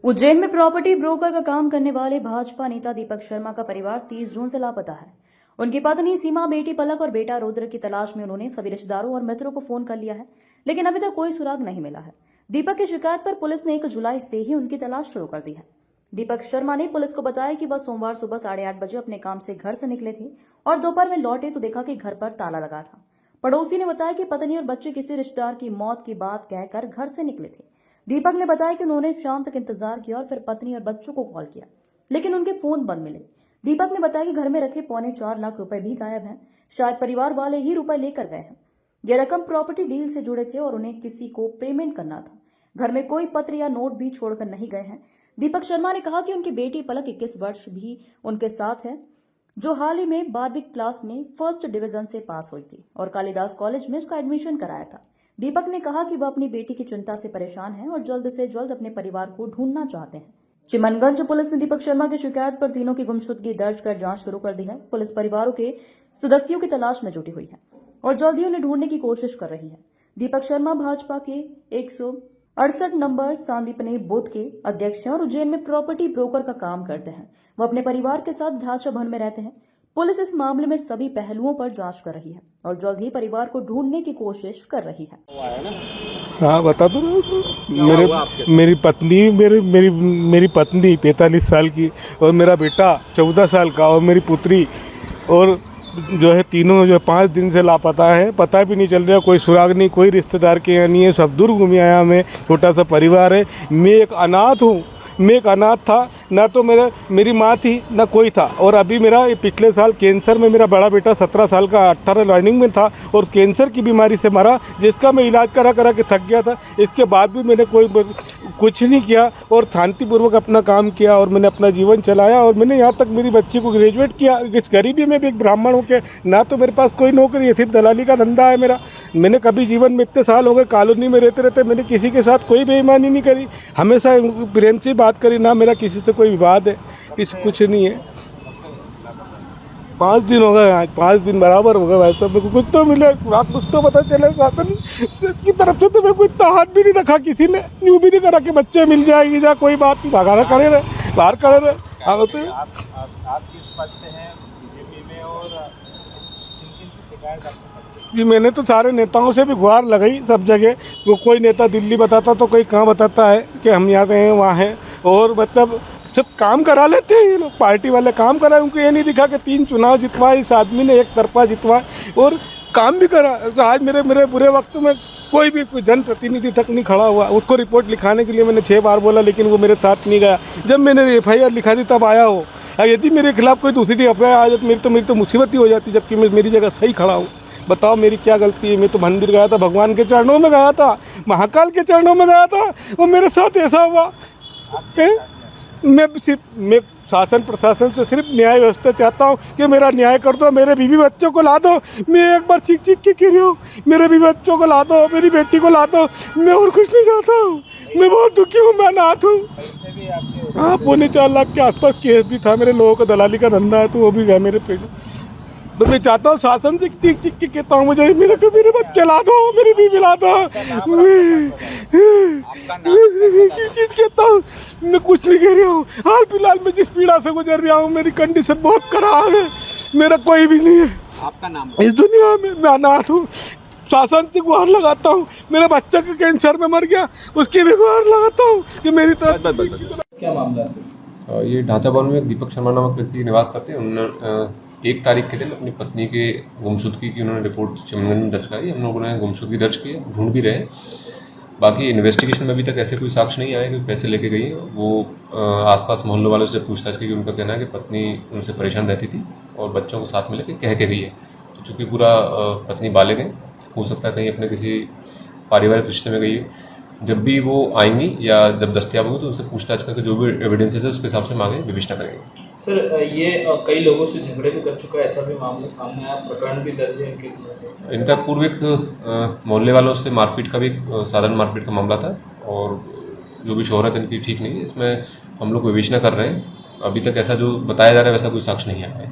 उज्जैन में property broker का काम करने वाले भाजपा नेता दीपक शर्मा का परिवार 30 जून से लापता है। उनकी पत्नी सीमा, बेटी पलक और बेटा रुद्र की तलाश में उन्होंने सभी रिश्तेदारों और मित्रों को फोन कर लिया है, लेकिन अभी तक कोई सुराग नहीं मिला है। दीपक की शिकायत पर पुलिस ने 1 जुलाई से ही उनकी तलाश शुरू कर दी है। दीपक शर्मा ने पुलिस को बताया कि वह सोमवार सुबह 8:30 बजे अपने काम से घर से निकले थे और दोपहर में लौटे तो देखा कि घर पर ताला लगा था। पड़ोसी ने बताया कि पत्नी और बच्चे किसी रिश्तेदार की मौत की बात कहकर घर से निकले थे। दीपक ने बताया कि उन्होंने शाम तक इंतजार किया और फिर पत्नी और बच्चों को कॉल किया, लेकिन उनके फोन बंद मिले। दीपक ने बताया कि घर में रखे 4.25 लाख रुपए भी गायब हैं। शायद परिवार वाले ही रुपए लेकर गए हैं। यह रकम प्रॉपर्टी डील से जुड़े थे और उन्हें किसी को पेमेंट करना था। घर में कोई पत्र या नोट भी छोड़कर नहीं गए हैं। दीपक शर्मा ने कहा कि उनकी बेटी पलक 21 वर्ष भी उनके साथ है, जो हाल ही में 12वीं क्लास में फर्स्ट डिवीजन से पास हुई थी और कालिदास कॉलेज में उसका एडमिशन कराया था। दीपक ने कहा कि वह अपनी बेटी की चिंता से परेशान है और जल्द से जल्द अपने परिवार को ढूंढना चाहते हैं। चिमनगंज पुलिस ने दीपक शर्मा की शिकायत पर तीनों की गुमशुदगी दर्ज कर जांच शुरू कर दी है। पुलिस परिवारों के सदस्यों की तलाश में जुटी हुई है और जल्द ही उन्हें ढूंढने की कोशिश कर रही है। दीपक शर्मा भाजपा के 168 नंबर सांदीपनि बूथ के अध्यक्ष हैं और उज्जैन में प्रॉपर्टी ब्रोकर का काम करते हैं। वह अपने परिवार के साथ ढांचा भवन में रहते हैं। पुलिस इस मामले में सभी पहलुओं पर जांच कर रही है और जल्द ही परिवार को ढूंढने की कोशिश कर रही है। हाँ बता दो। मेरी पत्नी 45 साल की और मेरा बेटा 14 साल का और मेरी पुत्री और जो है तीनों जो 5 दिन से लापता है। पता भी नहीं चल रहा, कोई सुराग नहीं, कोई रिश्तेदार के यहाँ नहीं है। सब दूर घूम आया। मैं छोटा सा परिवार है। मैं एक अनाथ हूँ। मैं एक अनाथ था, ना तो मेरी माँ थी ना कोई था। और अभी मेरा पिछले साल कैंसर में मेरा बड़ा बेटा 17 साल का 18 रनिंग में था और कैंसर की बीमारी से मरा, जिसका मैं इलाज करा के थक गया था। इसके बाद भी मैंने कुछ नहीं किया और शांतिपूर्वक अपना काम किया और मैंने अपना जीवन चलाया और मैंने यहाँ तक मेरी बच्ची को ग्रेजुएट किया। इस गरीबी में भी एक ब्राह्मण होकर ना तो मेरे पास कोई नौकरी है, सिर्फ दलाली का धंधा है मेरा। मैंने कभी जीवन में इतने साल हो गए कॉलोनी में रहते मैंने किसी के साथ कोई बेईमानी नहीं करी। हमेशा प्रेम से बात करी, ना मेरा किसी से कोई विवाद है, कुछ नहीं है। 5 दिन हो गए, आज 5 दिन बराबर हो गए। वैसे मेरे को कुछ तो मिले, कुछ तो पता चले। शासन की तरफ से तो मेरे को इतना हाथ भी नहीं रखा किसी ने, यूँ भी नहीं करा कि बच्चे मिल जाएगी या कोई बात भगाना खड़े रहे, बाहर खड़े रहे। आप किस पद पे हैं बीजेपी में और किन की शिकायत आपको? कि मैंने तो सारे नेताओं से भी गुहार लगाई सब जगह। तो कोई नेता दिल्ली बताता तो कोई कहाँ बताता है कि हम यहाँ हैं वहाँ हैं, और मतलब सब काम करा लेते हैं ये लोग। पार्टी वाले काम कराए, उनको ये नहीं दिखा कि 3 चुनाव जितवाए इस आदमी ने, एक तरफा जितवाए और काम भी करा। तो आज मेरे बुरे वक्त में कोई भी जनप्रतिनिधि तक नहीं खड़ा हुआ। उसको रिपोर्ट लिखाने के लिए मैंने 6 बार बोला, लेकिन वो मेरे साथ नहीं गया। जब मैंने FIR लिखा दी तब आया हो। यदि मेरे खिलाफ कोई दूसरी FIR आ जाती मेरी तो मुसीबत ही हो जाती, जबकि मैं मेरी जगह सही खड़ा हूँ। बताओ मेरी क्या गलती है? मैं तो मंदिर गया था, भगवान के चरणों में गया था, महाकाल के चरणों में गया था और मेरे साथ ऐसा हुआ। मैं शासन प्रशासन से सिर्फ न्याय व्यवस्था चाहता हूँ कि मेरा न्याय कर दो, मेरे बीवी बच्चों को ला दो। मैं एक बार चीख के कह रही हूँ, मेरे बीवी बच्चों को ला दो, मेरी बेटी को ला दो। मैं और कुछ नहीं चाहता हूँ। मैं बहुत दुखी हूँ, मैं अनाथ हूँ। हाँ, 4.25 लाख के आसपास केस भी था। मेरे लोगों का दलाली का धंधा है, तो वो भी गया मेरे पे। तो मैं चाहता हूँ शासन से चीख के कहता हूँ, मुझे मेरे बच्चे ला दो, मेरी बीवी ला दो। चीज कहता हूँ, मैं कुछ नहीं कह रहा हूँ। हाल फिलहाल में जिस पीड़ा से गुजर रहा हूँ, मेरी कंडीशन बहुत खराब है। मेरा कोई भी नहीं है आपका नाम? इस दुनिया में। मैं अनाथ हूँ। शासन से गुहार लगाता हूँ। मेरा बच्चा का कैंसर में मर गया, उसकी भी गुहार लगाता हूँ कि मेरी तरफ। क्या मामला है? ये ढांचा भवन में दीपक शर्मा नामक व्यक्ति निवास करते हैं। उन्होंने 1 तारीख के दिन अपनी पत्नी के गुमशुदगी की उन्होंने रिपोर्ट चिमनगंज में दर्ज कराई। हम लोगों ने गुमशुदगी दर्ज की है, ढूंढ भी रहे हैं। बाकी इन्वेस्टिगेशन में अभी तक ऐसे कोई साक्ष्य नहीं आए कि पैसे लेके गई है। वो आसपास मोहल्ले वालों से पूछताछ की, उनका कहना है कि पत्नी उनसे परेशान रहती थी और बच्चों को साथ में लेके कह के गई है। तो चूँकि पूरा पत्नी बालिग है, हो सकता है कहीं अपने किसी पारिवारिक रिश्ते में गई है। जब भी वो आएंगी या जब दस्तयाब होगी तो उनसे पूछताछ करके जो भी एविडेंसेस है उसके हिसाब से हम आगे विवेचना करेंगे। सर, ये कई लोगों से झगड़े भी कर चुका है, ऐसा भी मामला सामने आया, प्रकरण भी दर्ज है इनके। इनका पूर्व एक मोहल्ले वालों से मारपीट का भी साधारण मारपीट का मामला था और जो भी शोहरत इनकी ठीक नहीं है। इसमें हम लोग विवेचना कर रहे हैं। अभी तक ऐसा जो बताया जा रहा है वैसा कोई साक्ष्य नहीं आया है।